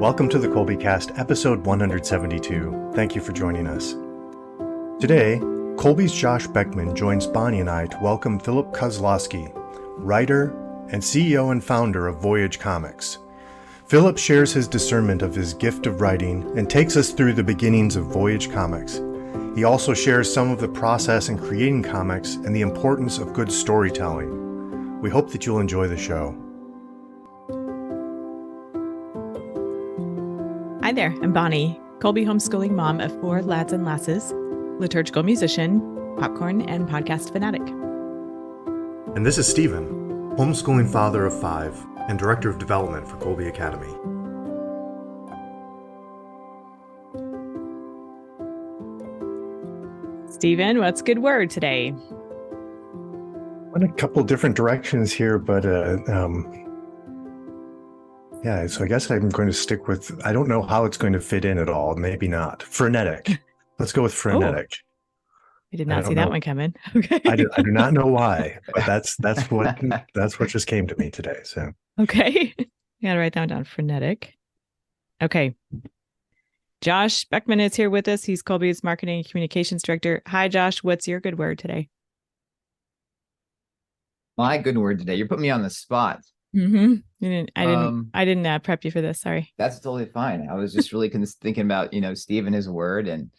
Welcome to the Kolbecast, episode 172. Thank you for joining us. Today, Kolbe's Josh Beckman joins Bonnie and I to welcome Philip Kosloski, writer and CEO and founder of Voyage Comics. Philip shares his discernment of his gift of writing and takes us through the beginnings of Voyage Comics. He also shares some of the process in creating comics and the importance of good storytelling. We hope that you'll enjoy the show. Hi there, I'm Bonnie, Kolbe homeschooling mom of 4 lads and lasses, liturgical musician, popcorn, and podcast fanatic. And this is Stephen, homeschooling father of 5 and director of development for Kolbe Academy. Stephen, what's a good word today? Went a couple different directions here, but yeah, so I guess I'm going to stick with, I don't know how it's going to fit in at all. Maybe not. Frenetic. Let's go with frenetic. Oh, I did not see that one coming. Okay. I do not know why, but that's what just came to me today. So okay. You gotta write that one down. Frenetic. Okay. Josh Beckman is here with us. He's Kolbe's marketing and communications director. Hi, Josh. What's your good word today? My good word today. You're putting me on the spot. I didn't prep you for this. Sorry. That's totally fine. I was just really thinking about, Steve and his word and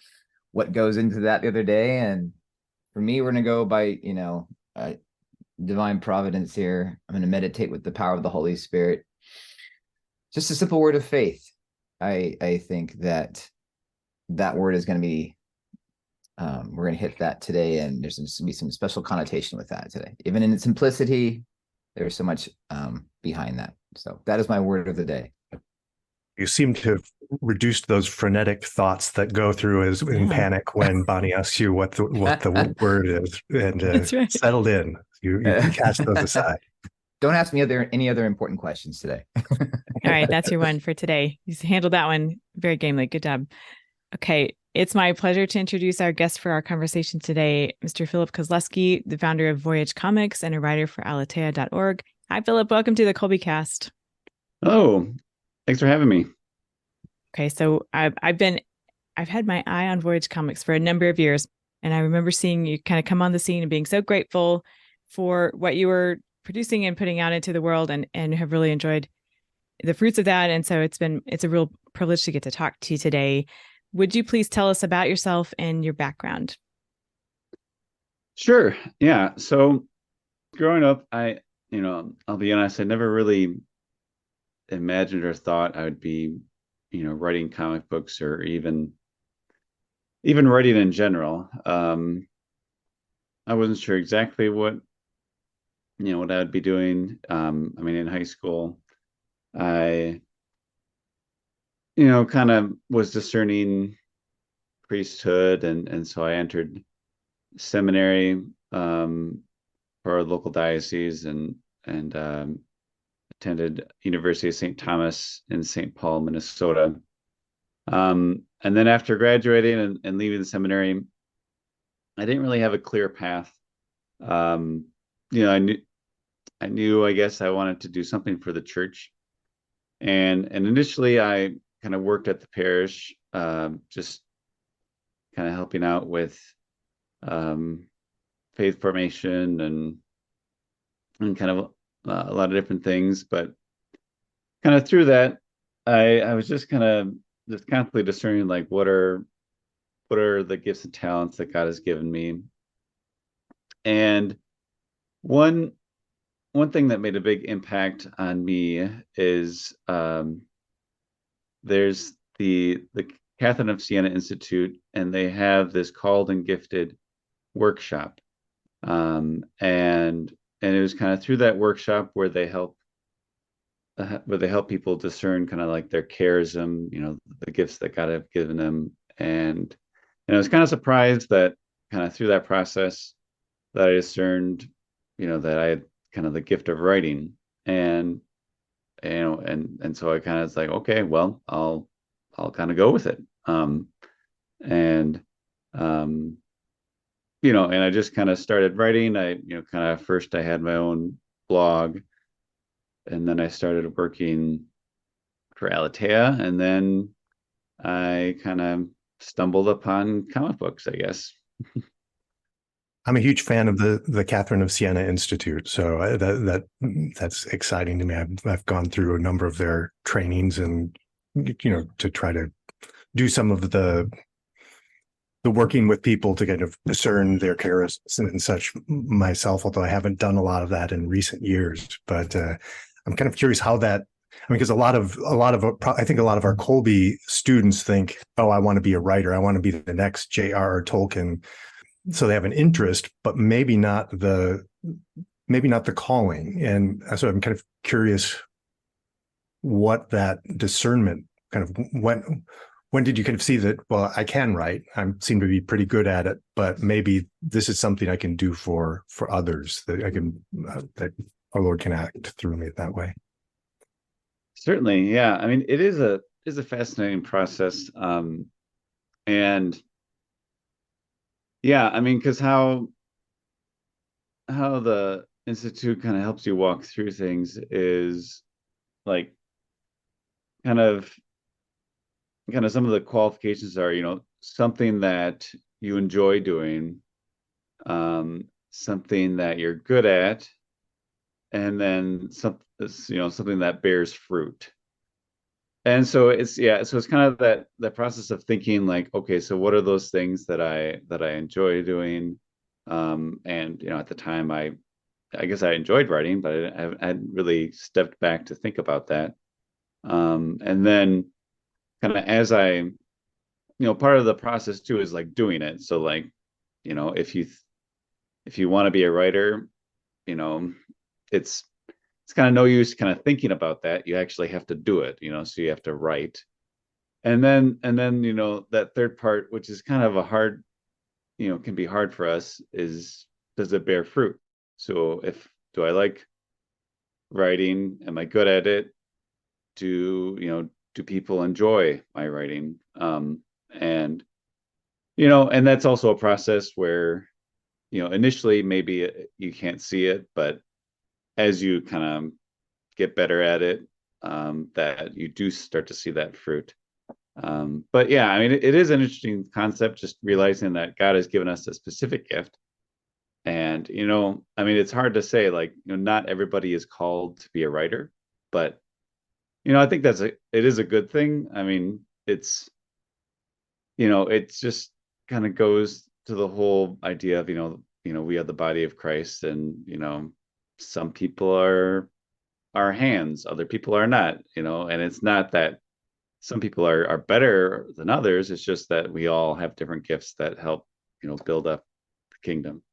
what goes into that the other day. And for me, we're going to go by, divine providence here. I'm going to meditate with the power of the Holy Spirit. Just a simple word of faith. I think that word is going to be, we're going to hit that today. And there's going to be some special connotation with that today. Even in its simplicity, there's so much behind that. So that is my word of the day. You seem to have reduced those frenetic thoughts that go through as in panic when Bonnie asks you what the word is, and right. Settled in. You cast those aside. Don't ask me any other important questions today. All right, that's your one for today. You handled that one very gamely. Good job. Okay, it's my pleasure to introduce our guest for our conversation today, Mr. Philip Kosloski, the founder of Voyage Comics and a writer for aletea.org. Hi, Philip. Welcome to the Kolbecast. Oh, thanks for having me. Okay, so I've had my eye on Voyage Comics for a number of years, and I remember seeing you kind of come on the scene and being so grateful for what you were producing and putting out into the world, and have really enjoyed the fruits of that. And so it's a real privilege to get to talk to you today. Would you please tell us about yourself and your background? Sure. Yeah. So growing up, I'll be honest, I never really imagined or thought I would be, writing comic books or even writing in general. I wasn't sure exactly what I would be doing. In high school, I kind of was discerning priesthood, and so I entered seminary for our local diocese and attended University of St. Thomas in St. Paul, Minnesota. And then after graduating and leaving the seminary, I didn't really have a clear path. I knew, I guess I wanted to do something for the church. And initially I kind of worked at the parish, just kind of helping out with faith formation and kind of a lot of different things. But kind of through that, I was just constantly discerning, like, what are the gifts and talents that God has given me. And one thing that made a big impact on me is there's the Catherine of Siena Institute, and they have this Called and Gifted workshop. And it was kind of through that workshop where they help people discern kind of like their charism, the gifts that God have given them. And I was kind of surprised that kind of through that process that I discerned, that I had kind of the gift of writing. And so I kind of was like, okay, well, I'll kind of go with it. And I just kind of started writing. First I had my own blog, and then I started working for Alatea, and then I kind of stumbled upon comic books, I guess. I'm a huge fan of the Catherine of Siena Institute, so that's exciting to me. I've gone through a number of their trainings, and to try to do some of the working with people to kind of discern their charisms and such myself, although I haven't done a lot of that in recent years. But I'm kind of curious how that. I mean, because I think a lot of our Kolbe students think, oh, I want to be a writer. I want to be the next J.R.R. Tolkien. So they have an interest, but maybe not the calling. And so I'm kind of curious what that discernment kind of when did you kind of see that, well, I can write, I seem to be pretty good at it, but maybe this is something I can do for others, that I can that our Lord can act through me that way. Certainly, yeah. I mean, it is a fascinating process, and yeah, I mean, because how the Institute kind of helps you walk through things is like kind of some of the qualifications are, something that you enjoy doing, something that you're good at, and then something that bears fruit. And so it's kind of that process of thinking like, okay, so what are those things that I enjoy doing? And at the time I guess I enjoyed writing, but I hadn't really stepped back to think about that. And then kind of as I, part of the process too is like doing it. So like, if you want to be a writer, it's kind of no use kind of thinking about that. You actually have to do it, so you have to write. And then, that third part, which is kind of a hard, can be hard for us, is does it bear fruit? So do I like writing? Am I good at it? Do people enjoy my writing? And, and that's also a process where, initially maybe you can't see it, but as you kind of get better at it, that you do start to see that fruit. But yeah, I mean, it is an interesting concept, just realizing that God has given us a specific gift. And, I mean, it's hard to say, like, not everybody is called to be a writer, but, I think it is a good thing. I mean, it's just kind of goes to the whole idea of, we are the body of Christ, and, some people are our hands, other people are not, and it's not that some people are better than others. It's just that we all have different gifts that help, build up the kingdom.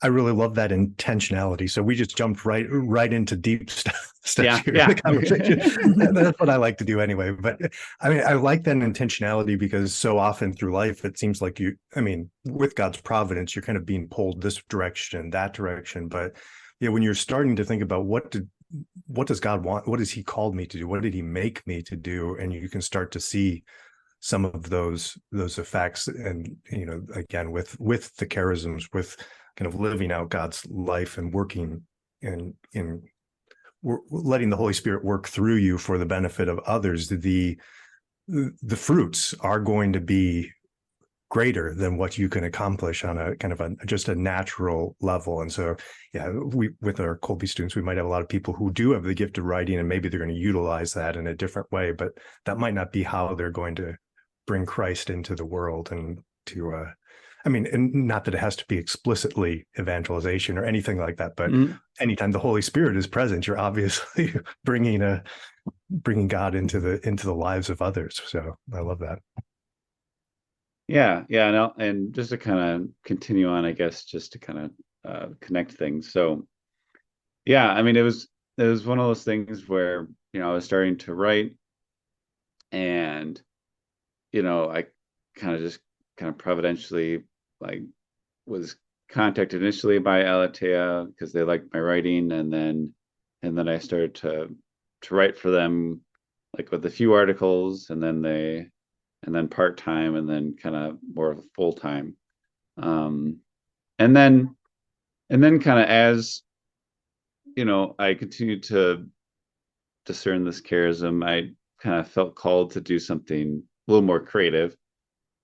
I really love that intentionality. So we just jumped right into deep stuff Yeah, here yeah. in the conversation. That's what I like to do anyway. But I mean, I like that intentionality because so often through life, it seems like with God's providence, you're kind of being pulled this direction, that direction. But when you're starting to think about what does God want? What has he called me to do? What did he make me to do? And you can start to see some of those effects. And, again, with the charisms, with kind of living out God's life and working in letting the Holy Spirit work through you for the benefit of others, the fruits are going to be greater than what you can accomplish on a kind of just a natural level. And so, with our Kolbe students, we might have a lot of people who do have the gift of writing, and maybe they're going to utilize that in a different way, but that might not be how they're going to bring Christ into the world and to, and not that it has to be explicitly evangelization or anything like that, but anytime the Holy Spirit is present, you're obviously bringing God into the lives of others. So I love that. Yeah, and just to kind of continue on, I guess, just to kind of connect things. So, yeah, I mean, it was one of those things where I was starting to write, and I kind of providentially was contacted initially by Alatea because they liked my writing, and then I started to write for them, like with a few articles, and then part-time, and then kind of more full-time. And then kind of as, I continued to discern this charism, I kind of felt called to do something a little more creative.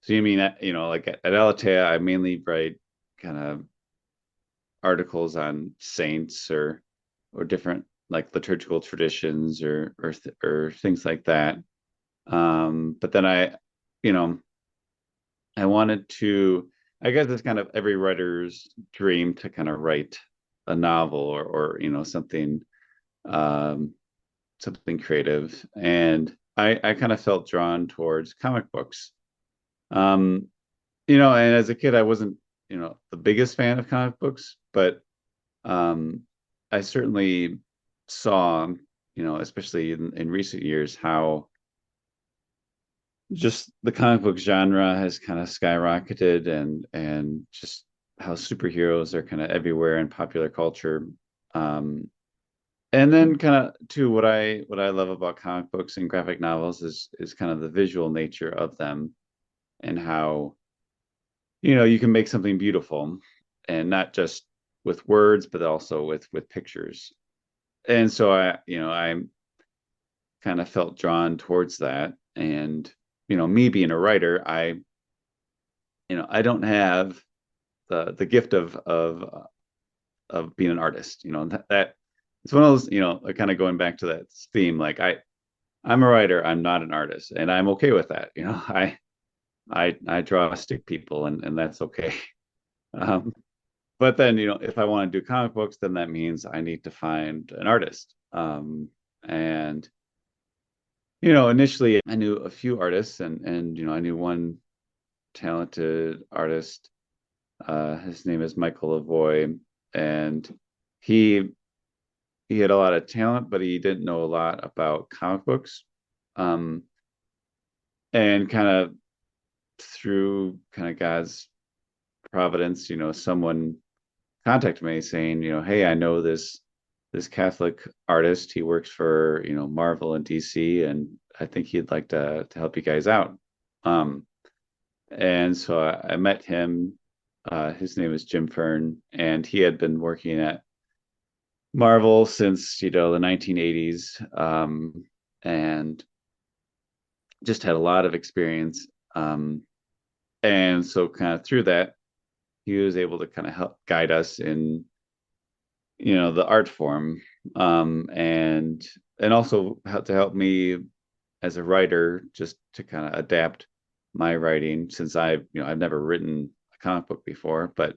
So you mean, like at Alatea, I mainly write kind of articles on saints or different like liturgical traditions or things like that. But then you know, I wanted to, I guess it's kind of every writer's dream to kind of write a novel or um, something creative. And I kind of felt drawn towards comic books. Um, and as a kid, I wasn't, the biggest fan of comic books, but um, I certainly saw, especially in recent years, how just the comic book genre has kind of skyrocketed and just how superheroes are kind of everywhere in popular culture. And then kind of too, what I love about comic books and graphic novels is kind of the visual nature of them and how, you can make something beautiful and not just with words, but also with pictures. And so I kind of felt drawn towards that. And, me being a writer, I don't have the gift of being an artist, that it's one of those, kind of going back to that theme, like I'm a writer, I'm not an artist, and I'm okay with that. I draw stick people and that's okay. Um, but then, if I want to do comic books, then that means I need to find an artist. And initially I knew a few artists and I knew one talented artist. His name is Michael Lavoie, and he had a lot of talent, but he didn't know a lot about comic books. And kind of through kind of God's providence, someone contacted me saying, hey, I know this Catholic artist. He works for, Marvel and DC, and I think he'd like to help you guys out. And so I met him. His name is Jim Fern, and he had been working at Marvel since, the 1980s, and just had a lot of experience. And so kind of through that, he was able to kind of help guide us in, the art form, and also to help me as a writer, just to kind of adapt my writing, since I've never written a comic book before, but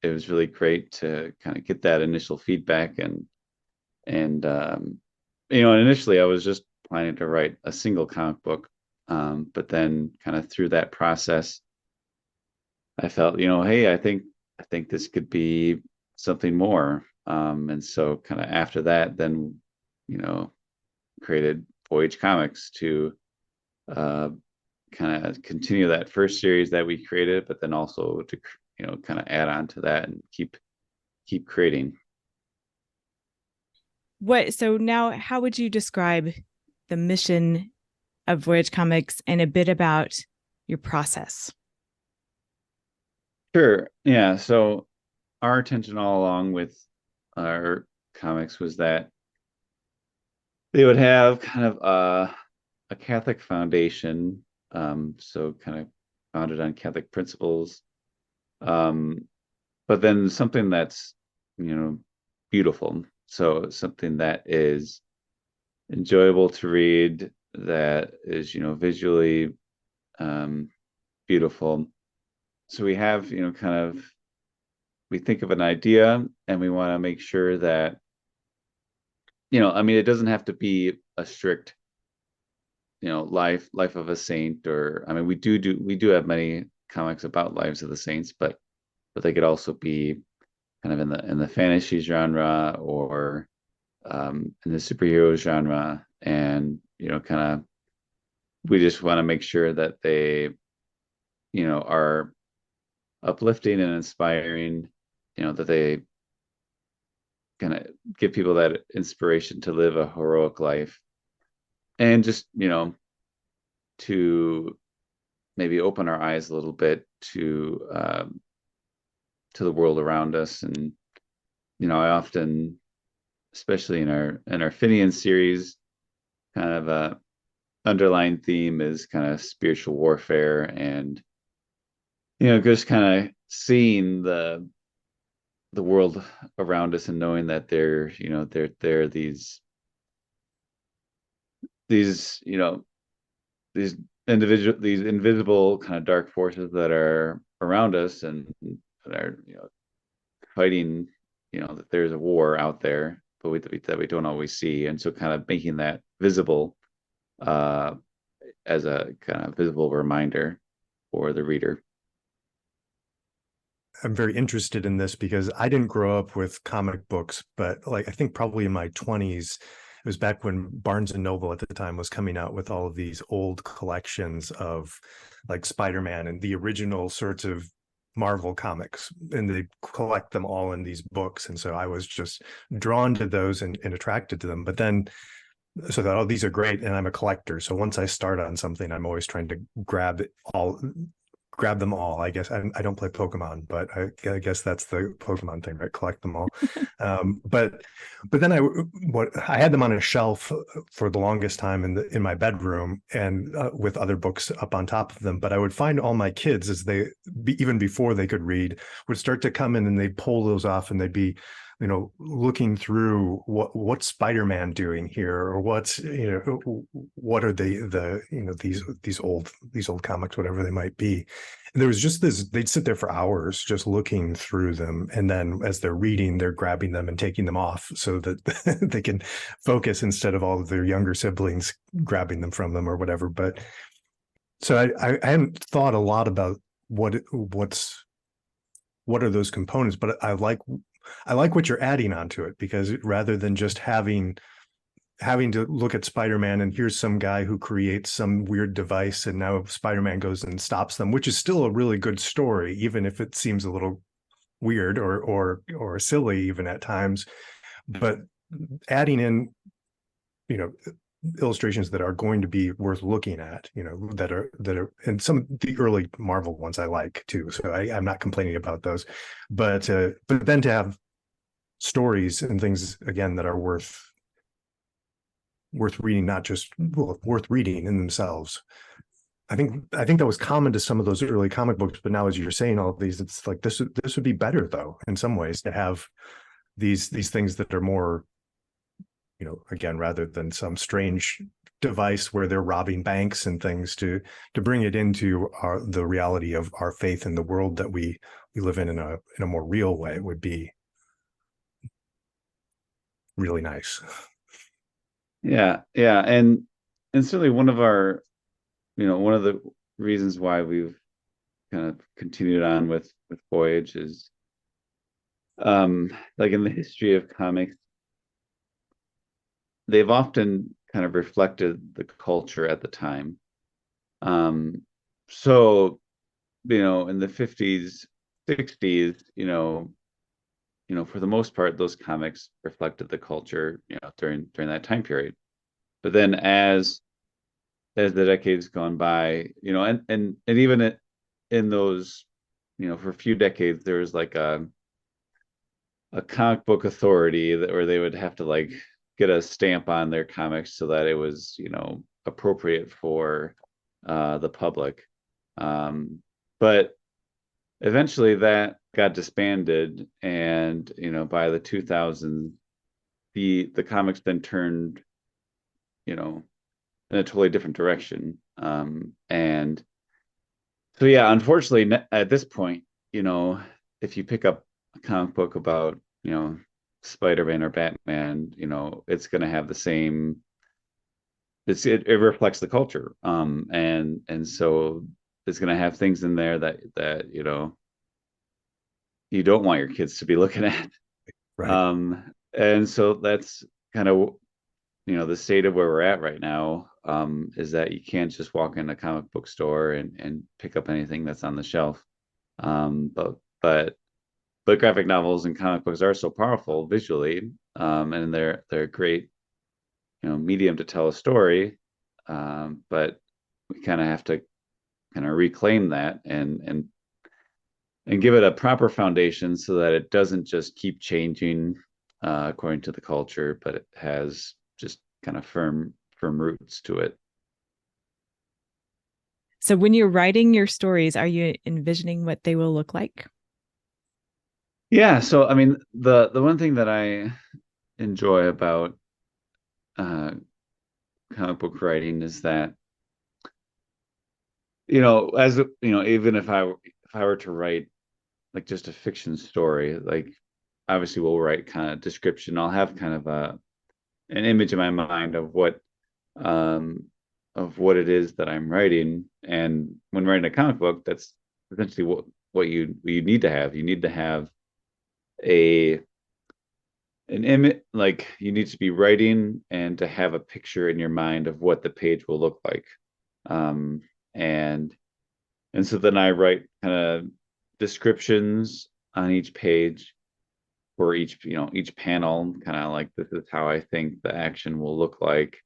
it was really great to kind of get that initial feedback and initially I was just planning to write a single comic book, but then kind of through that process, I felt, hey, I think this could be something more. And so kind of after that, then, created Voyage Comics to kind of continue that first series that we created, but then also to, kind of add on to that and keep creating. So now how would you describe the mission of Voyage Comics and a bit about your process? Sure. Yeah. So our intention all along with our comics was that they would have kind of a Catholic foundation, so kind of founded on Catholic principles, but then something that's beautiful. So something that is enjoyable to read, that is visually beautiful. So we have we think of an idea and we want to make sure that it doesn't have to be a strict life of a saint, or we do have many comics about lives of the saints, but they could also be kind of in the fantasy genre or in the superhero genre, and kind of we just want to make sure that they are uplifting and inspiring, that they kind of give people that inspiration to live a heroic life, and just to maybe open our eyes a little bit to the world around us. And I often especially in our Finian series, kind of a underlying theme is kind of spiritual warfare, and just kind of seeing the world around us and knowing that there are these these these invisible kind of dark forces that are around us and that are fighting, that there's a war out there, but that we don't always see, and so kind of making that visible uh as a kind of visible reminder for the reader. I'm very interested in this because I didn't grow up with comic books, but like I think probably in my 20s, it was back when Barnes and Noble at the time was coming out with all of these old collections of like Spider-Man and the original sorts of Marvel comics, and they collect them all in these books. And so I was just drawn to those and attracted to them. But then so that, oh, these are great, and I'm a collector. So once I start on something, I'm always trying to grab them all. I guess I don't play Pokemon, but I guess that's the Pokemon thing, right? Collect them all. But then I had them on a shelf for the longest time in my bedroom, and with other books up on top of them. But I would find all my kids, as they even before they could read, would start to come in and they'd pull those off, and they'd be looking through what's Spider-Man doing here, or what are these old comics, whatever they might be. And there was just this, they'd sit there for hours just looking through them, and then as they're reading, they're grabbing them and taking them off so that they can focus instead of all of their younger siblings grabbing them from them or whatever. But so I hadn't thought a lot about what are those components, but I like what you're adding onto it, because rather than just having to look at Spider-Man and here's some guy who creates some weird device and now Spider-Man goes and stops them, which is still a really good story, even if it seems a little weird or silly even at times. But adding in, illustrations that are going to be worth looking at, that are, and some of the early Marvel ones I like too. So I'm not complaining about those, but then to have stories and things again that are worth reading, not just worth reading in themselves. I think that was common to some of those early comic books, but now as you're saying all of these, it's like this would be better though in some ways to have these things that are more, again, rather than some strange device where they're robbing banks and things, to bring it into the reality of our faith in the world that we live in a more real way would be really nice. Yeah, and certainly one of the reasons why we've kind of continued on with Voyage is, like in the history of comics, they've often kind of reflected the culture at the time. So, in the 50s, 60s, for the most part, those comics reflected the culture, during that time period. But then as the decades gone by, and even in those, for a few decades, there was like a comic book authority where they would have to like get a stamp on their comics so that it was, appropriate for the public. But eventually that got disbanded, and by the 2000s, the comics then turned, in a totally different direction. And so yeah, unfortunately at this point, if you pick up a comic book about, Spider-Man or Batman, it's going to have the same, it reflects the culture. And so it's going to have things in there that you don't want your kids to be looking at. Right. And so that's kind of, the state of where we're at right now, is that you can't just walk in a comic book store and pick up anything that's on the shelf. But graphic novels and comic books are so powerful visually, and they're a great, medium to tell a story. But we kind of have to kind of reclaim that and give it a proper foundation so that it doesn't just keep changing, according to the culture, but it has just kind of firm roots to it. So when you're writing your stories, are you envisioning what they will look like? Yeah. So, I mean, the one thing that I enjoy about uh, comic book writing is that, as even if I were to write like just a fiction story, like obviously we'll write kind of description. I'll have kind of an image in my mind um, of what it is that I'm writing. And when writing a comic book, that's essentially what you need to have. You need to have an image, like you need to be writing and to have a picture in your mind of what the page will look like. Um, and so then I write kind of descriptions on each page for each panel, kind of like, this is how I think the action will look like.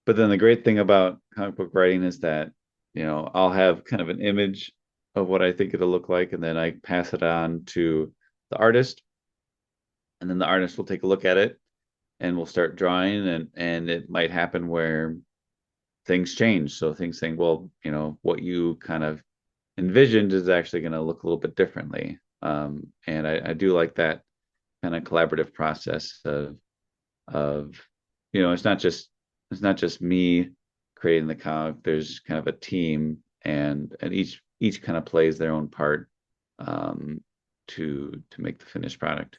But then the great thing about comic book writing is that, I'll have kind of an image of what I think it'll look like, and then I pass it on to the artist, and then the artist will take a look at it and we'll start drawing, and it might happen where things change. So things saying, well, what you kind of envisioned is actually going to look a little bit differently. And I do like that kind of collaborative process of it's not just me creating the comic. There's kind of a team, and each kind of plays their own part to make the finished product.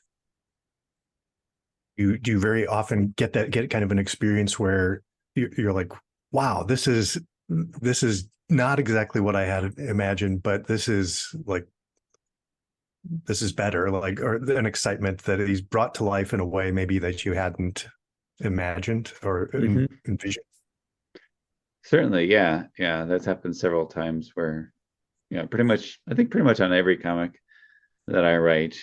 Do you very often get kind of an experience where you're like, wow, this is not exactly what I had imagined, but this is better, like, or an excitement that he's brought to life in a way maybe that you hadn't imagined or envisioned? Certainly, yeah. That's happened several times where, I think pretty much on every comic that I write,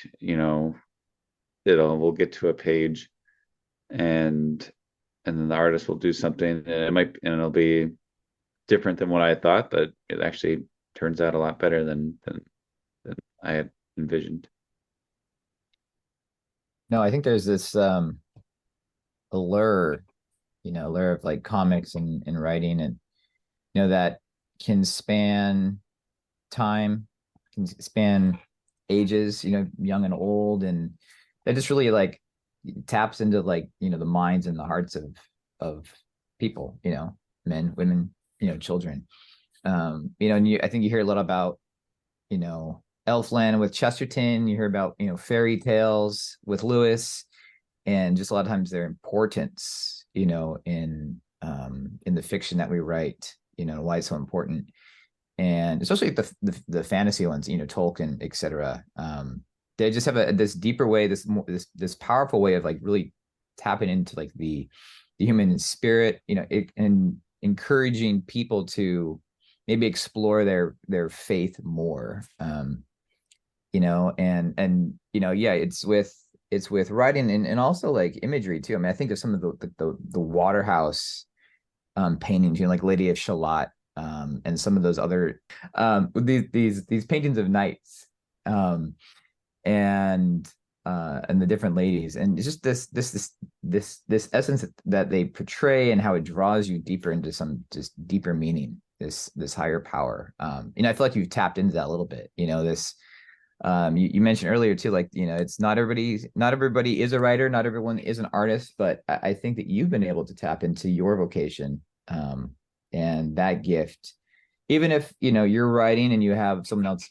we'll get to a page, and then the artist will do something, and it'll be different than what I thought, but it actually turns out a lot better than I had envisioned. No, I think there's this allure of like comics and writing, and that can span time, can span ages, young and old, and that just really like taps into like the minds and the hearts of people, men, women, children. And I think you hear a lot about Elfland with Chesterton. You hear about fairy tales with Lewis, and just a lot of times their importance in the fiction that we write, why it's so important. And especially the fantasy ones, Tolkien, etc. They just have this deeper way, this powerful way of like really tapping into like the human spirit, and encouraging people to maybe explore their faith more. And yeah, it's with writing and also like imagery too. I mean, I think of some of the Waterhouse paintings, like Lady of Shalott, and some of those other these paintings of knights, and the different ladies, and it's just this essence that they portray, and how it draws you deeper into some just deeper meaning, this higher power. I feel like you've tapped into that a little bit. This you mentioned earlier too, like it's not everybody is a writer, not everyone is an artist, but I think that you've been able to tap into your vocation, and that gift, even if you're writing and you have someone else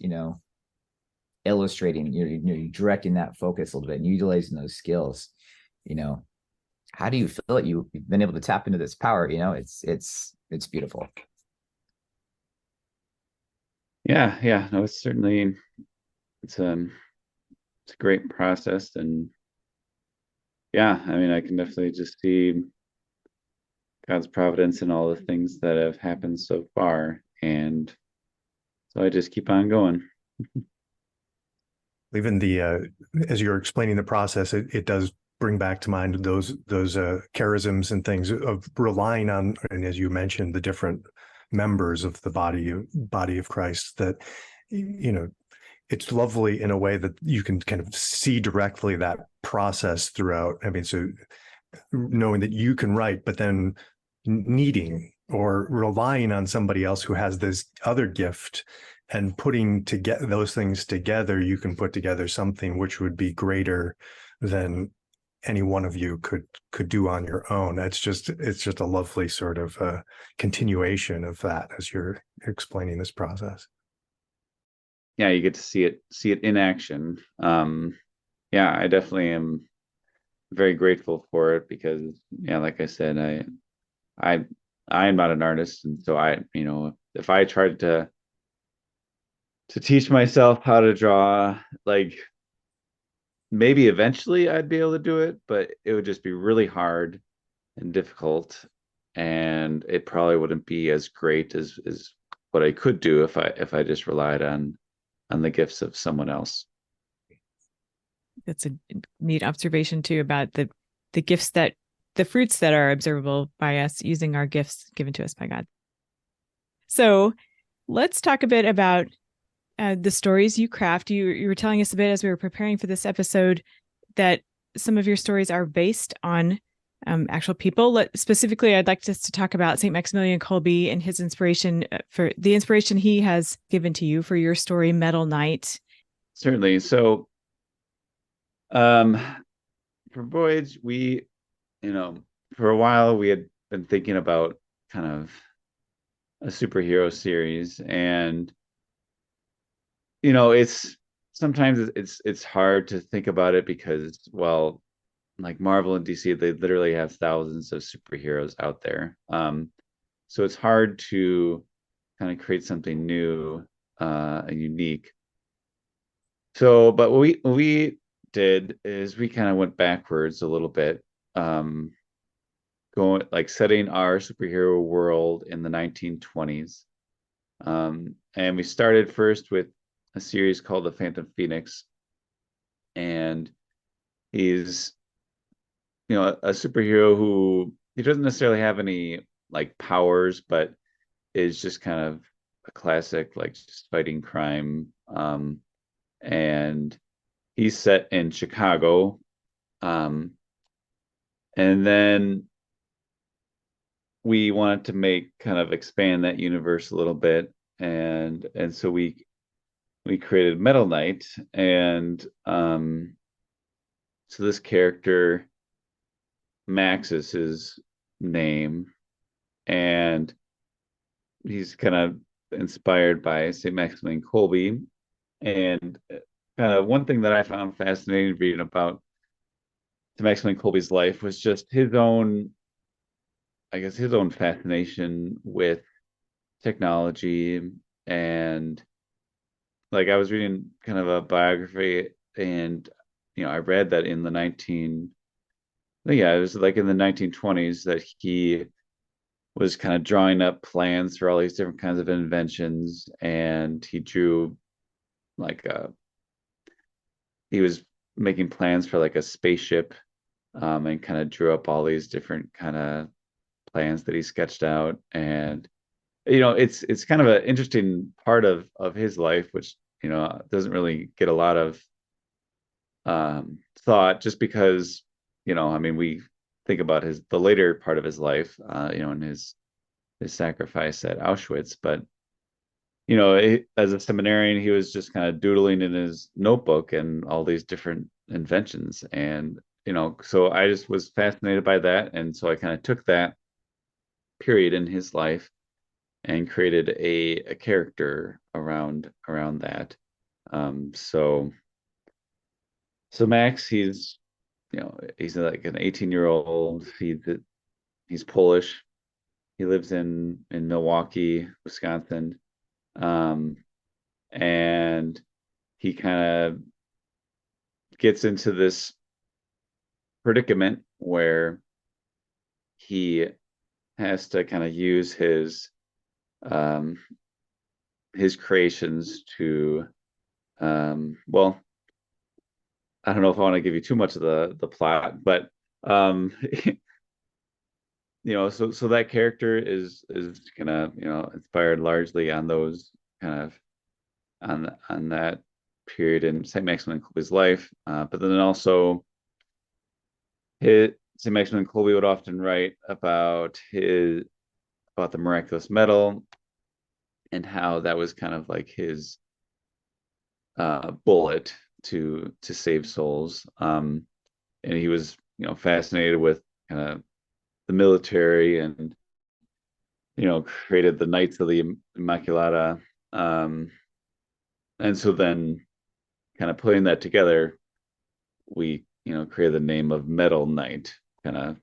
illustrating, you're directing that focus a little bit and utilizing those skills. How do you feel that you've been able to tap into this power? It's beautiful. Yeah, no, it's certainly it's a great process, and yeah, I mean, I can definitely just see God's providence in all the things that have happened so far, and so I just keep on going. Even as you're explaining the process, it does bring back to mind those charisms and things of relying on, and as you mentioned, the different members of the body of Christ, that it's lovely in a way that you can kind of see directly that process throughout. I mean, so knowing that you can write, but then needing or relying on somebody else who has this other gift, and putting together those things together, you can put together something which would be greater than any one of you could do on your own. It's just a lovely sort of continuation of that as you're explaining this process. Yeah, you get to see it in action. Yeah, I definitely am very grateful for it because, yeah, like I said, I am not an artist, and so if I tried to teach myself how to draw, like maybe eventually I'd be able to do it, but it would just be really hard and difficult, and it probably wouldn't be as great as what I could do if I just relied on the gifts of someone else. That's a neat observation too about the gifts that the fruits that are observable by us using our gifts given to us by God. So let's talk a bit about the stories you craft. You were telling us a bit as we were preparing for this episode that some of your stories are based on actual people. Specifically, I'd like us to talk about St. Maximilian Kolbe and his inspiration for the inspiration he has given to you for your story, Metal Knight. Certainly. So, for Voyage, we, for a while we had been thinking about kind of a superhero series, and it's sometimes it's hard to think about it because, well, like Marvel and DC, they literally have thousands of superheroes out there. So it's hard to kind of create something new and unique. So, but what we did is we kind of went backwards a little bit, going like setting our superhero world in the 1920s. And we started first with a series called The Phantom Phoenix, and he's a superhero who he doesn't necessarily have any like powers, but is just kind of a classic like just fighting crime. And he's set in Chicago. And then we wanted to kind of expand that universe a little bit, and so we created Metal Knight, and so this character, Max is his name, and he's kind of inspired by St. Maximilian Kolbe. And kind of one thing that I found fascinating reading about St. Maximilian Kolbe's life was just his own fascination with technology. And like I was reading kind of a biography, and I read that in the it was like in the 1920s that he was kind of drawing up plans for all these different kinds of inventions, and he drew like he was making plans for like a spaceship, and kind of drew up all these different kind of plans that he sketched out. And it's kind of an interesting part of his life, which doesn't really get a lot of thought, just because I mean, we think about the later part of his life, and his sacrifice at Auschwitz. But as a seminarian, he was just kind of doodling in his notebook and all these different inventions. And so I just was fascinated by that, and so I kind of took that period in his life and created a character around that. So Max, he's like an 18-year-old. He's Polish. He lives in Milwaukee, Wisconsin. And he kind of gets into this predicament where he has to kind of use his creations to well, I don't know if I want to give you too much of the plot, but so that character is kind of inspired largely on those kind of on that period in St. Maximilian Kolbe's life. But then also St. Maximilian Kolbe would often write about the miraculous medal and how that was kind of like his bullet to save souls. And he was, fascinated with kind of the military, and created the Knights of the Immaculata. And so then kind of putting that together, we created the name of Medal Knight, kind of,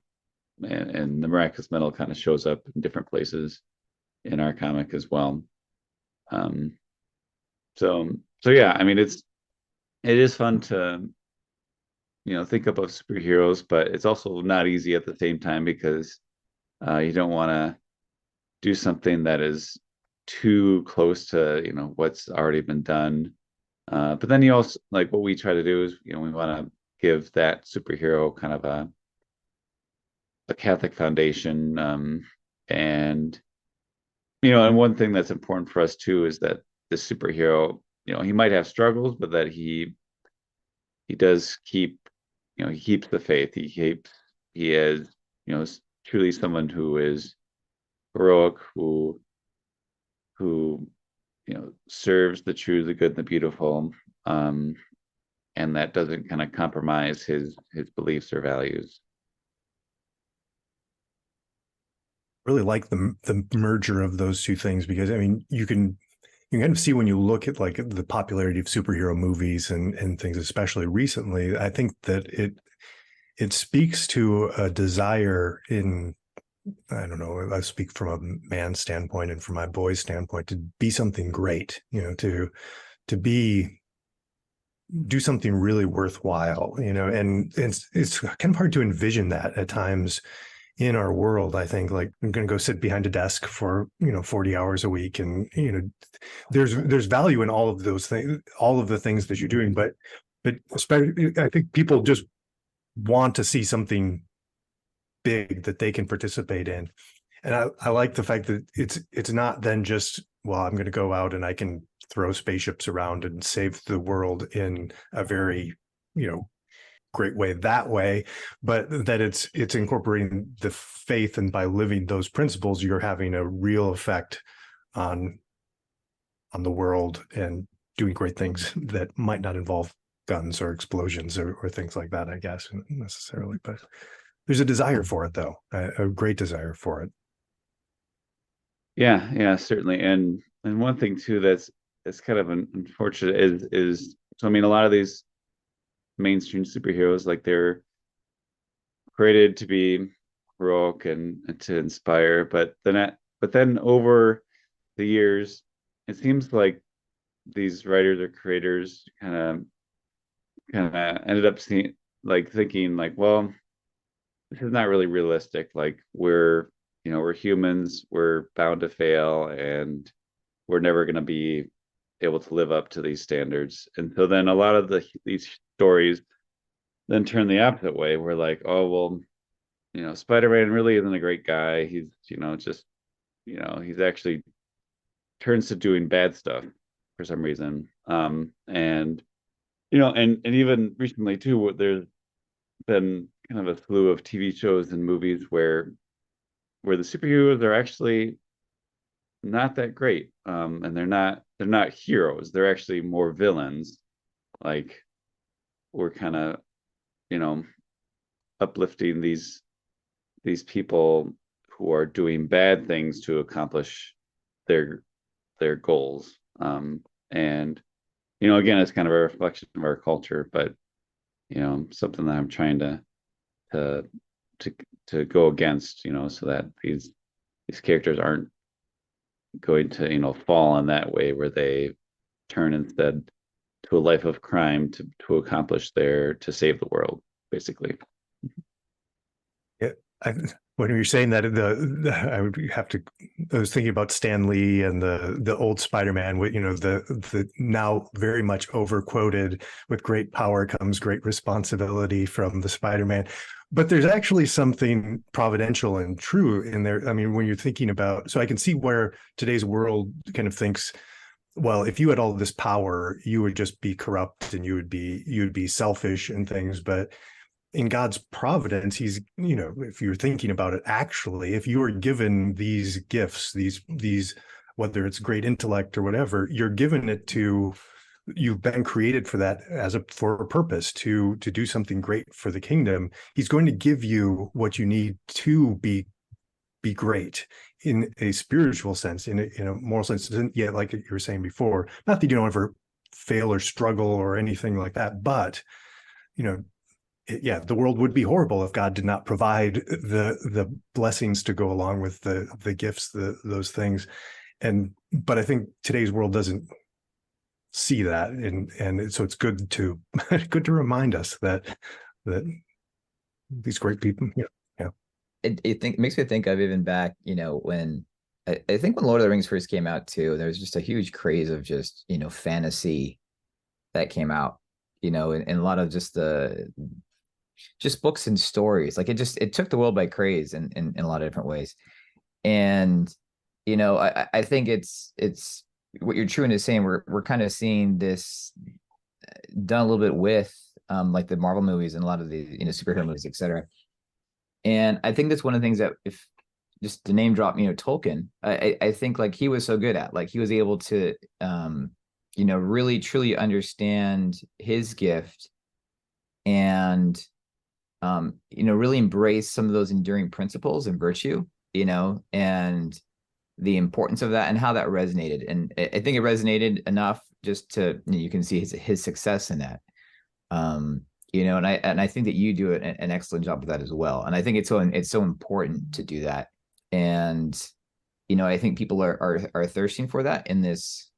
and the miraculous medal kind of shows up in different places in our comic as well. So yeah, I mean, it is fun to think about superheroes, but it's also not easy at the same time, because you don't want to do something that is too close to what's already been done. But then you also, like, what we try to do is we want to give that superhero kind of a Catholic foundation, and and one thing that's important for us too is that the superhero, he might have struggles, but that he does keep, he keeps the faith. He is truly someone who is heroic, who serves the true, the good, and the beautiful, and that doesn't kind of compromise his beliefs or values. Really like the merger of those two things, because I mean, you can kind of see when you look at like the popularity of superhero movies and things, especially recently. I think that it speaks to a desire in, I don't know, I speak from a man's standpoint and from my boy's standpoint, to be something great, to do something really worthwhile, and it's kind of hard to envision that at times in our world. I think, like, I'm going to go sit behind a desk for 40 hours a week, and there's value in all of those things, all of the things that you're doing, but especially I think people just want to see something big that they can participate in. And I like the fact that it's not then just, well, I'm going to go out and I can throw spaceships around and save the world in a very great way that way, but that it's incorporating the faith, and by living those principles, you're having a real effect on the world and doing great things that might not involve guns or explosions or things like that, I guess, necessarily. But there's a desire for it, though, a great desire for it. Yeah, certainly. And one thing too that's kind of unfortunate is so, I mean, a lot of these mainstream superheroes, like, they're created to be heroic and to inspire, but then over the years, it seems like these writers or creators kind of ended up thinking like, well, this is not really realistic. Like, we're humans, we're bound to fail, and we're never going to be able to live up to these standards. And so then a lot of these stories then turn the opposite way. We're like, oh, well, Spider-Man really isn't a great guy. He's, he's actually turns to doing bad stuff for some reason. And even recently too, there's been kind of a slew of TV shows and movies where the superheroes are actually not that great. And they're not heroes. They're actually more villains. Like, we're kind of, uplifting these people who are doing bad things to accomplish their goals. And again, it's kind of a reflection of our culture, but something that I'm trying to go against, so that these characters aren't going to fall in that way, where they turn instead to a life of crime to accomplish to save the world, basically. Yeah, when you're saying that, I was thinking about Stan Lee and the old Spider-Man, with the now very much overquoted, with great power comes great responsibility from the Spider-Man. But there's actually something providential and true in there. I mean, when you're thinking about, so I can see where today's world kind of thinks, well, if you had all this power, you would just be corrupt and you'd be selfish and things. But in God's providence, he's, if you're thinking about it, actually, if you are given these gifts, these, whether it's great intellect or whatever, you're given it to, you've been created for that, for a purpose, to do something great for the kingdom. He's going to give you what you need to be great in a spiritual sense, in a moral sense. Yeah, like you were saying before, not that you don't ever fail or struggle or anything like that, but the world would be horrible if God did not provide the blessings to go along with the gifts, those things. But I think today's world doesn't see that, and so it's good to remind us that these great people. It makes me think of even back, when I think when Lord of the Rings first came out too, there was just a huge craze of just, fantasy that came out, and a lot of just books and stories. Like it took the world by craze in a lot of different ways. And, I think it's what you're true in saying. We're kind of seeing this done a little bit with like the Marvel movies and a lot of the, superhero movies, etc. And I think that's one of the things that, if just to name drop, Tolkien, I think like he was so good at, like he was able to, really truly understand his gift and, really embrace some of those enduring principles and virtue, and the importance of that and how that resonated. And I think it resonated enough just to, you can see his success in that. And I think that you do an excellent job with that as well. And I think it's so important to do that. And, I think people are thirsting for that in this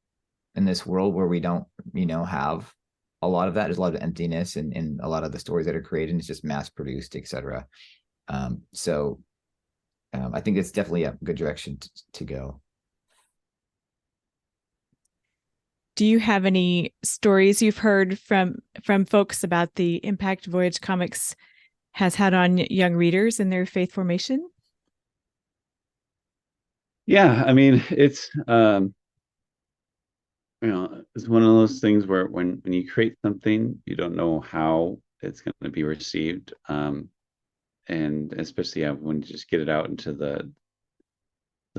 world where we don't, have a lot of that. There's a lot of emptiness in a lot of the stories that are created. It's just mass produced, etc. So I think it's definitely a good direction to go. Do you have any stories you've heard from folks about the impact Voyage Comics has had on young readers in their faith formation? Yeah, I mean, it's it's one of those things where when you create something, you don't know how it's going to be received, and especially when you just get it out into the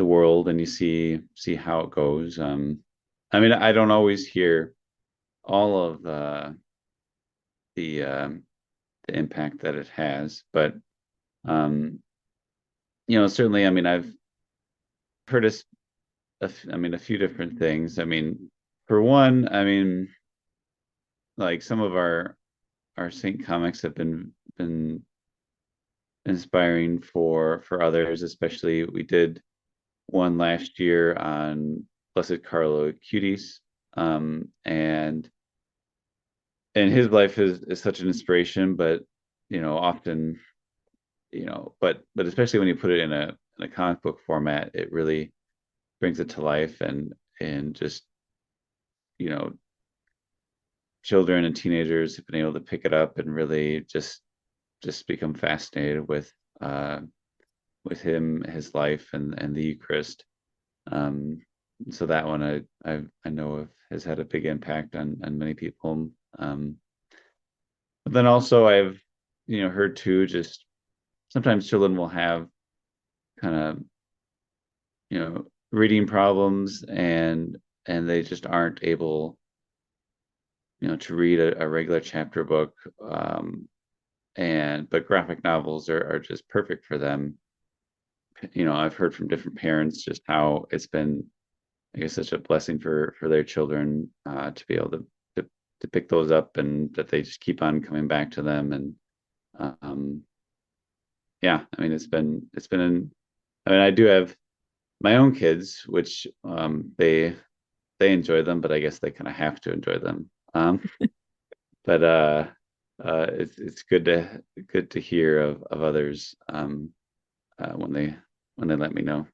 world and you see how it goes. I mean, I don't always hear all of the impact that it has, but certainly, I mean, I've heard a few different things. I mean, for one, I mean, like some of our Saint comics have been inspiring for others, especially we did one last year on Blessed Carlo Acutis, and his life is such an inspiration, but often, but especially when you put it in a comic book format, it really brings it to life, and just children and teenagers have been able to pick it up and really just become fascinated with him, his life, and the Eucharist. So that one I know has had a big impact on many people. But then also I've heard too, just sometimes children will have kind of reading problems, and they just aren't able to read a regular chapter book, but graphic novels are just perfect for them. I've heard from different parents just how it's been, I guess, such a blessing for their children to be able to pick those up, and that they just keep on coming back to them. And yeah, I mean, it's been I mean, I do have my own kids, which they enjoy them, but I guess they kind of have to enjoy them. But it's good to hear of others when they let me know.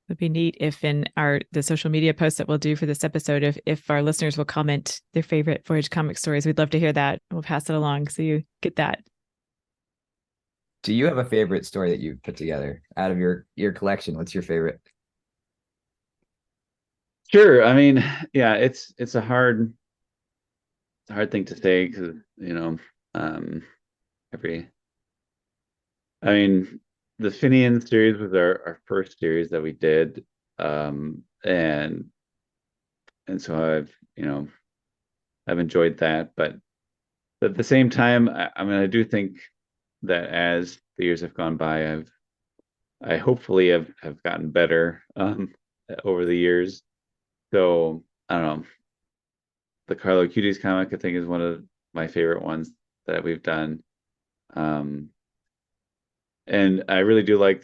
It'd be neat if in the social media posts that we'll do for this episode, if our listeners will comment their favorite Voyage Comics stories. We'd love to hear that. We'll pass it along so you get that. Do you have a favorite story that you've put together out of your collection? What's your favorite? Sure. I mean, yeah, it's a hard thing to say because um, every I mean, the Finian series was our first series that we did, and so I've enjoyed that, but at the same time, I mean, I do think that as the years have gone by, I hopefully have gotten better over the years. So I don't know. The Carlo Cuties comic, I think, is one of my favorite ones that we've done. And I really do like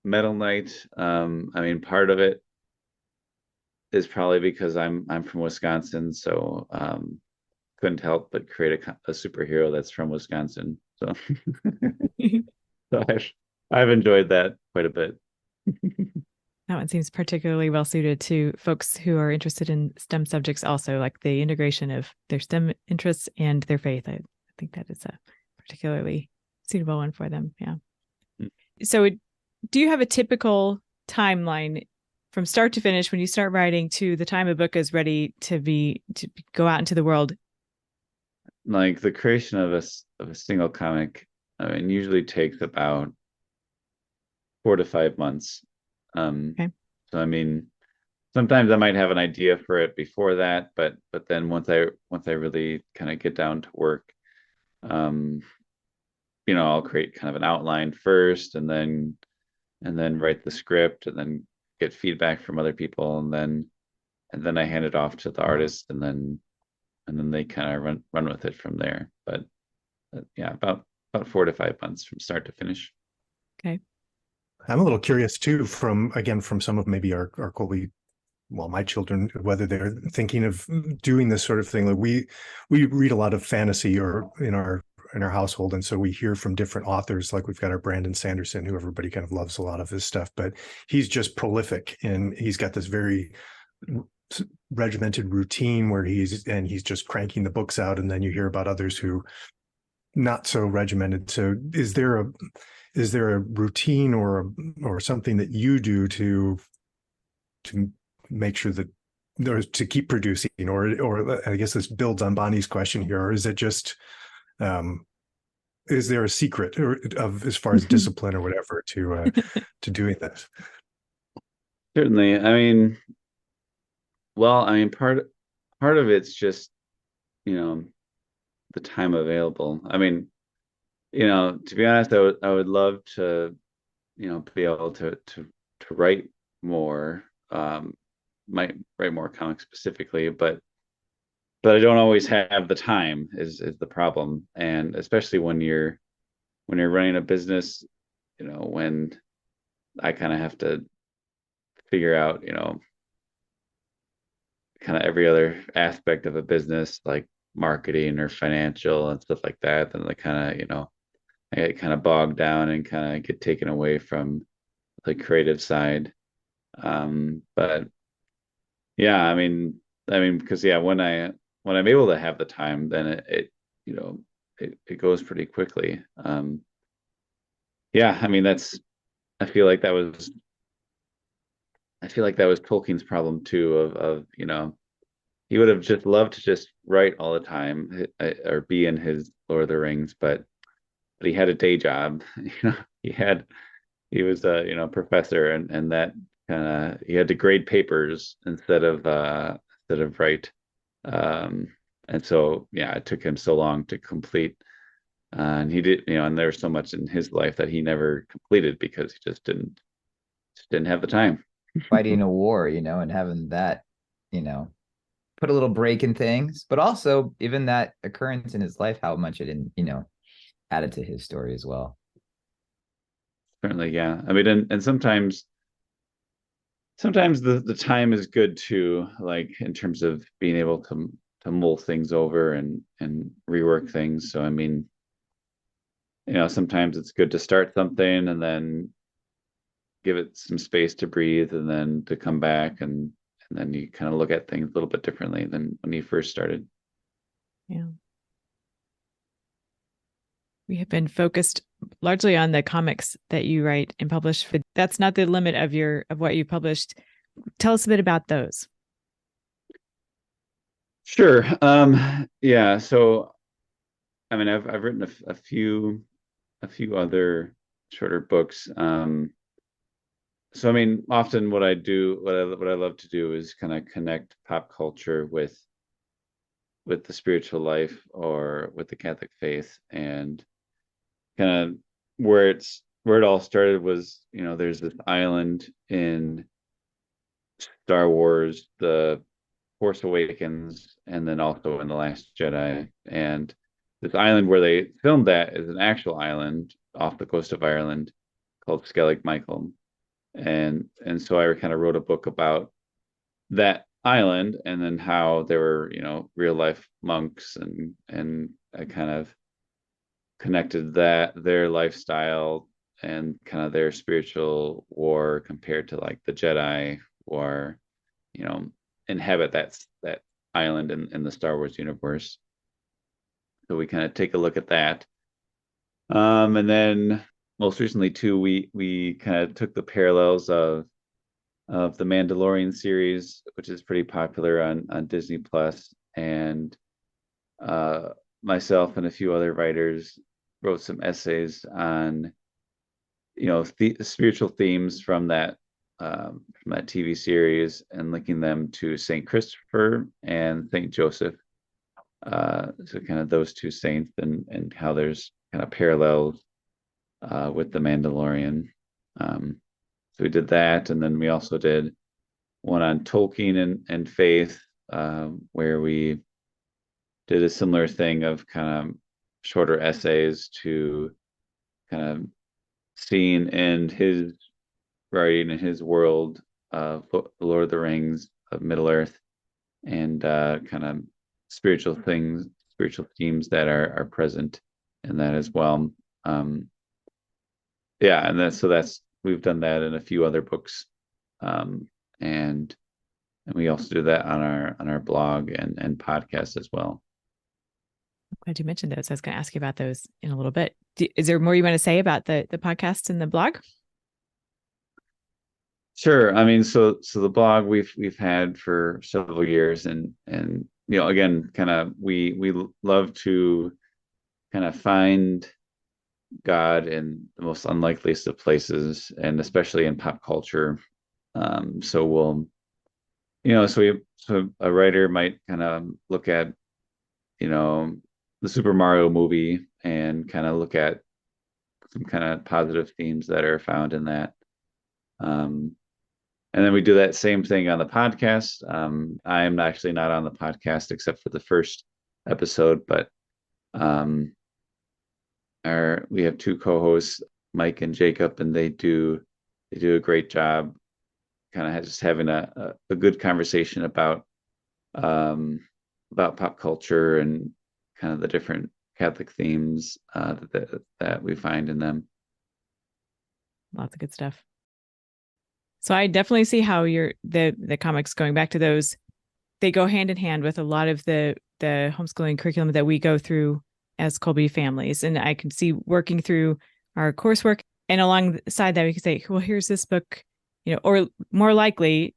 Metal Knight. I mean, part of it is probably because I'm from Wisconsin, so couldn't help but create a superhero that's from Wisconsin. So, so I've enjoyed that quite a bit. That one seems particularly well suited to folks who are interested in STEM subjects also, like the integration of their STEM interests and their faith. I think that is a particularly suitable one for them. Yeah. So do you have a typical timeline from start to finish when you start writing to the time a book is ready to go out into the world? Like the creation of a single comic, I mean, usually takes about 4 to 5 months. Okay. So I mean, sometimes I might have an idea for it before that, but then once I really kind of get down to work, I'll create kind of an outline first, and then write the script, and then get feedback from other people, and then I hand it off to the artist, and then they kind of run with it from there. But yeah, about 4 to 5 months from start to finish. Okay. I'm a little curious too, from some of maybe our Colby, well, my children, whether they're thinking of doing this sort of thing. Like we read a lot of fantasy or in our household, and so we hear from different authors. Like we've got our Brandon Sanderson, who everybody kind of loves a lot of his stuff, but he's just prolific, and he's got this very regimented routine where he's just cranking the books out. And then you hear about others who not so regimented. So is there a routine or something that you do to make sure that there's to keep producing, or I guess this builds on Bonnie's question here, or is it just is there a secret of as far as discipline or whatever to doing this? Certainly. I mean, part of it's just the time available. I mean, to be honest, I would love to be able to write more, might write more comics specifically, but I don't always have the time is the problem. And especially when you're running a business, when I kind of have to figure out kind of every other aspect of a business, like marketing or financial and stuff like that, then I kind of I get kind of bogged down and kind of get taken away from the creative side. But yeah, I mean, because yeah, when I'm able to have the time, then it goes pretty quickly. Yeah, I mean, I feel like that was Tolkien's problem too, of he would have just loved to just write all the time, or be in his Lord of the Rings, but he had a day job. He was a professor, and that kind of, he had to grade papers instead of write. And so yeah, it took him so long to complete, and he did, and there was so much in his life that he never completed because he just didn't have the time. Fighting a war, and having that, put a little break in things, but also even that occurrence in his life, how much it added to his story as well. Certainly, yeah. I mean, and sometimes the time is good too, like in terms of being able to mull things over and rework things. So I mean, sometimes it's good to start something and then give it some space to breathe, and then to come back, and then you kind of look at things a little bit differently than when you first started. Yeah. We have been focused largely on the comics that you write and publish. But that's not the limit of what you published. tell us a bit about those. Sure. Yeah. So, I mean, I've written a few other shorter books. So, I mean, often what I do, what I love to do is kind of connect pop culture with the spiritual life or with the Catholic faith, and kind of where it all started was, there's this island in Star Wars, The Force Awakens, and then also in The Last Jedi. And this island where they filmed that is an actual island off the coast of Ireland called Skellig Michael. And so I kind of wrote a book about that island, and then how there were, real life monks, and I kind of connected their lifestyle and kind of their spiritual war compared to like the Jedi, or inhabit that island in the Star Wars universe. So we kind of take a look at that. And then most recently too, we kind of took the parallels of the Mandalorian series, which is pretty popular on Disney Plus, and myself and a few other writers wrote some essays on spiritual themes from that TV series, and linking them to Saint Christopher and Saint Joseph. So kind of those two saints, and how there's kind of parallels with the Mandalorian. So we did that, and then we also did one on Tolkien and faith, where we did a similar thing of kind of shorter essays to kind of seeing in his writing in his world of Lord of the Rings, of Middle Earth, and kind of spiritual themes that are present in that as well. Yeah, and that's we've done that in a few other books, and we also do that on our blog and podcast as well. I'm glad you mentioned those. I was going to ask you about those in a little bit. Is there more you want to say about the podcast and the blog? Sure. I mean, so the blog we've had for several years, and again, kind of we love to kind of find God in the most unlikeliest of places, and especially in pop culture. So we'll, so a writer might kind of look at, the Super Mario movie, and kind of look at some kind of positive themes that are found in that. And then we do that same thing on the podcast. I am actually not on the podcast except for the first episode, but we have two co-hosts, Mike and Jacob, and they do a great job kind of just having a good conversation about pop culture and kind of the different Catholic themes that we find in them. Lots of good stuff. So I definitely see how the comics, going back to those, they go hand in hand with a lot of the homeschooling curriculum that we go through as Kolbe families. And I can see working through our coursework, and alongside that, we can say, well, here's this book, or more likely,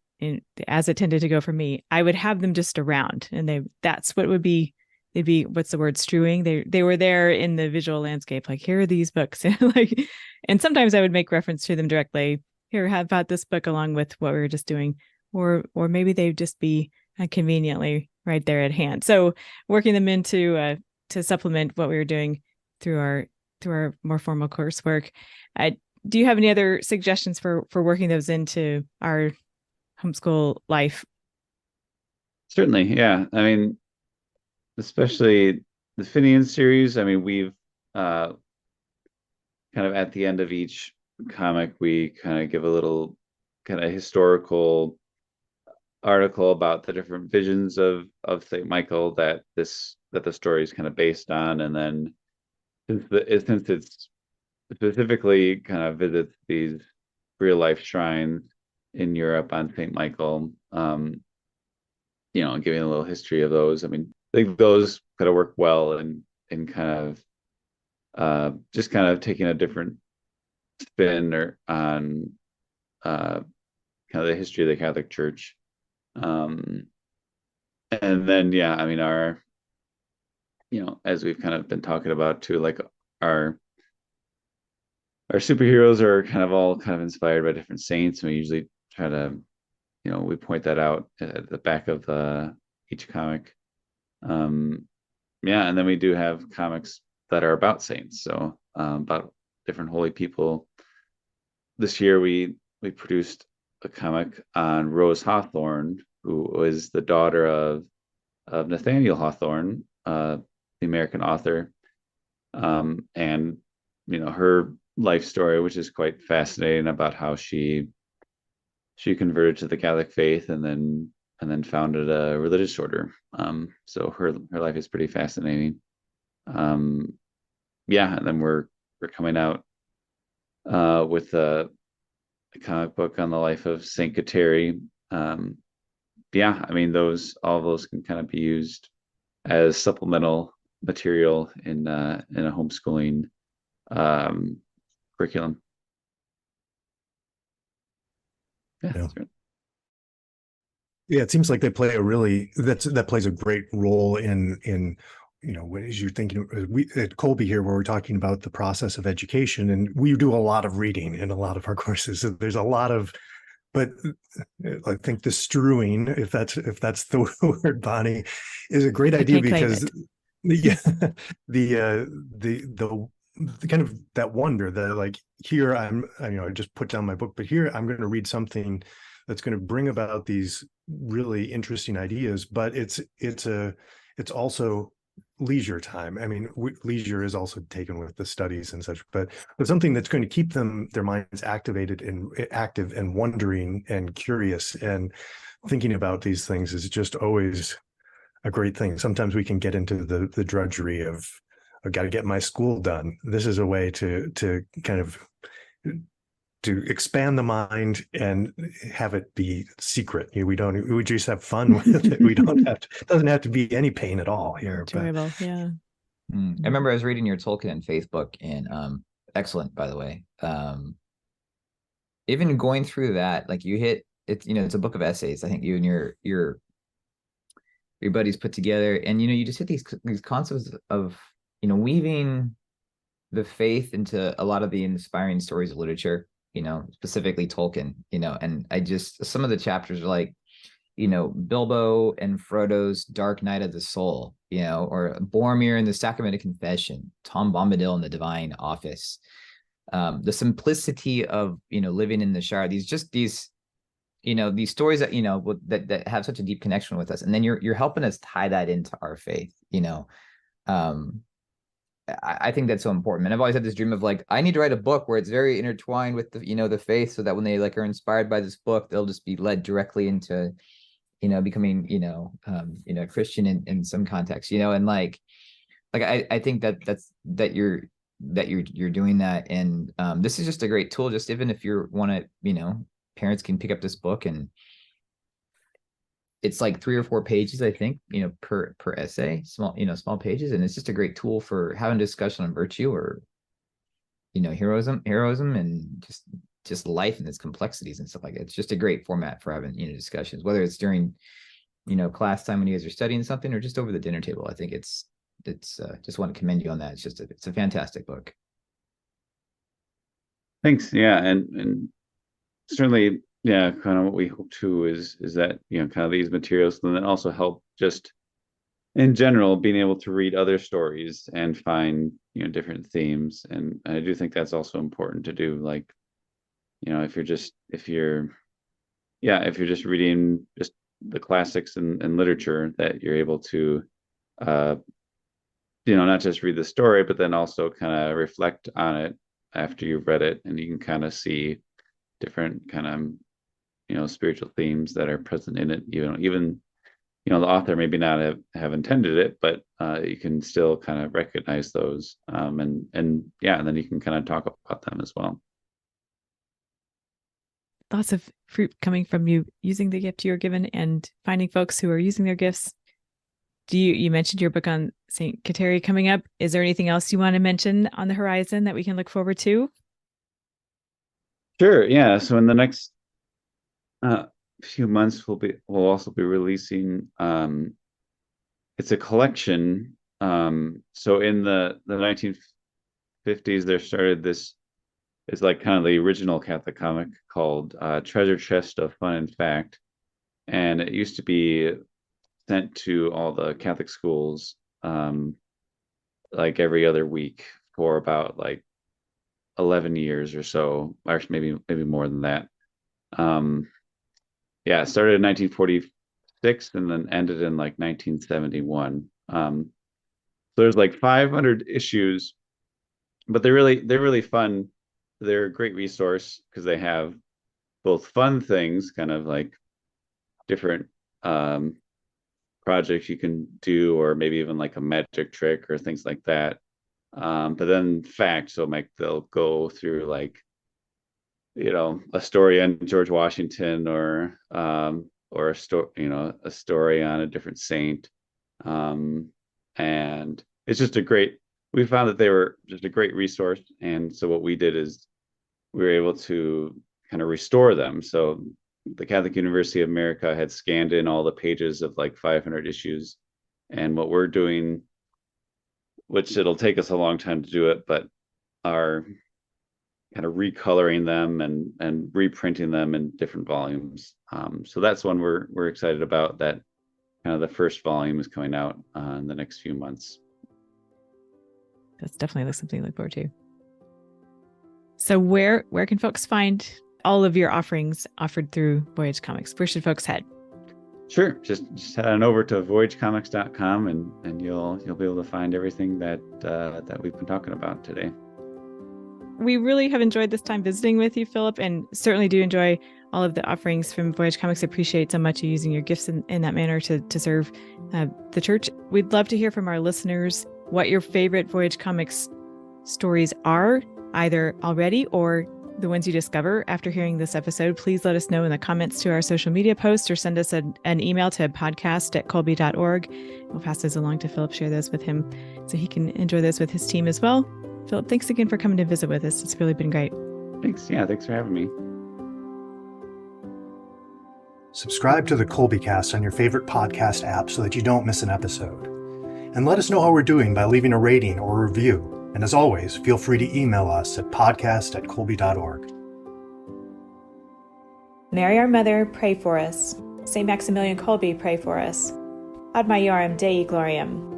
as it tended to go for me, I would have them just around, and that's what would be, they'd be, what's the word, strewing? They were there in the visual landscape, like, here are these books. And sometimes I would make reference to them directly. Here, how about this book along with what we were just doing? Or maybe they'd just be conveniently right there at hand. So working them into to supplement what we were doing through our more formal coursework. Do you have any other suggestions for working those into our homeschool life? Certainly, yeah. I mean, especially the Finian series. I mean, we've kind of at the end of each comic, we kind of give a little kind of historical article about the different visions of St. Michael that the story is kind of based on. And then since it's specifically kind of visits these real life shrines in Europe on St. Michael, giving a little history of those. I mean, I think those kind of work well in kind of just kind of taking a different spin or on kind kind of the history of the Catholic Church. And then, yeah, I mean, our, as we've kind of been talking about too, like our superheroes are kind of all kind of inspired by different saints. And we usually try to, we point that out at the back of each comic. Yeah, and then we do have comics that are about saints, so about different holy people. This year we produced a comic on Rose Hawthorne, who was the daughter of Nathaniel Hawthorne, the American author, and her life story, which is quite fascinating, about how she converted to the Catholic faith and then founded a religious order. So her life is pretty fascinating. Yeah, and then we're coming out with a comic book on the life of Saint Kateri. Yeah, I mean, all of those can kind of be used as supplemental material in a homeschooling curriculum. Yeah, Yeah. that's right. Yeah, it seems like they play that plays a great role in as you're thinking, we at Kolbe here, where we're talking about the process of education, and we do a lot of reading in a lot of our courses. So there's a lot of, but I think the strewing, if that's the word, Bonnie, is a great idea, because the kind of that wonder that, like, here I just put down my book, but here I'm going to read something that's going to bring about these really interesting ideas, but it's also leisure time. I mean, leisure is also taken with the studies and such, but something that's going to keep their minds activated and active and wondering and curious and thinking about these things is just always a great thing. Sometimes we can get into the drudgery of, I've got to get my school done. This is a way to kind of to expand the mind and have it be secret. We just have fun with it. We don't have to, it doesn't have to be any pain at all here. Enjoyable, yeah. I remember I was reading your Tolkien Facebook, and excellent, by the way. Even going through that, like, you hit it, it's a book of essays. I think you and your buddies put together, and you just hit these concepts of weaving the faith into a lot of the inspiring stories of literature, specifically Tolkien, and some of the chapters are like, Bilbo and Frodo's Dark Night of the Soul, or Boromir and the Sacrament of Confession, Tom Bombadil and the Divine Office, the simplicity of, living in the Shire, these stories that, that have such a deep connection with us. And then you're helping us tie that into our faith, I think that's so important. And I've always had this dream of, like, I need to write a book where it's very intertwined with the, the faith, so that when they are inspired by this book, they'll just be led directly into, becoming, a Christian in some context, and like I think that you're doing that. And this is just a great tool, just even if you want to, parents can pick up this book, and it's like 3 or 4 pages, I think, per essay, small pages. And it's just a great tool for having discussion on virtue, or, heroism and just life and its complexities and stuff like that. It's just a great format for having, discussions, whether it's during, class time when you guys are studying something, or just over the dinner table. I think it's just want to commend you on that. It's a fantastic book. Thanks. Yeah. And certainly, yeah, kind of what we hope too is that, kind of these materials and then also help just in general being able to read other stories and find, different themes. And I do think that's also important to do. Like, if you're just reading just the classics and literature, that you're able to not just read the story, but then also kind of reflect on it after you've read it, and you can kind of see different kind of spiritual themes that are present in it. Even the author maybe not have intended it, but you can still kind of recognize those, and then you can kind of talk about them as well. Lots of fruit coming from you using the gift you're given and finding folks who are using their gifts. You mentioned your book on Saint Kateri coming up. Is there anything else you want to mention on the horizon that we can look forward to? Sure. Yeah. So in the next few months we'll also be releasing. It's a collection. So in the 1950s, there started this. It's like kind of the original Catholic comic called Treasure Chest of Fun and Fact, and it used to be sent to all the Catholic schools like every other week for about like 11 years or so, or maybe more than that. Yeah, it started in 1946 and then ended in like 1971. So there's like 500 issues, but they're really fun. They're a great resource because they have both fun things, kind of like different projects you can do, or maybe even like a magic trick or things like that. But then facts, so like they'll go through like, a story on George Washington, or a story, a story on a different saint. And it's just we found that they were just a great resource. And so what we did is we were able to kind of restore them. So the Catholic University of America had scanned in all the pages of like 500 issues. And what we're doing, which it'll take us a long time to do it, but are kind of recoloring them and reprinting them in different volumes. So that's one we're excited about. That kind of the first volume is coming out in the next few months. That's definitely something to look forward to. So where can folks find all of your offerings offered through Voyage Comics? Where should folks head? Sure. Just head on over to voyagecomics.com and you'll be able to find everything that we've been talking about today. We really have enjoyed this time visiting with you, Philip, and certainly do enjoy all of the offerings from Voyage Comics. Appreciate so much you using your gifts in that manner to serve the church. We'd love to hear from our listeners what your favorite Voyage Comics stories are, either already or the ones you discover after hearing this episode. Please let us know in the comments to our social media post, or send us an email to podcast@kolbe.org. We'll pass those along to Philip, share those with him so he can enjoy those with his team as well. Philip, thanks again for coming to visit with us. It's really been great. Thanks. Yeah, thanks for having me. Subscribe to the Kolbecast on your favorite podcast app so that you don't miss an episode. And let us know how we're doing by leaving a rating or a review. And as always, feel free to email us at podcast@kolbe.org. Mary our Mother, pray for us. St. Maximilian Kolbe, pray for us. Ad Maiorem Dei Gloriam.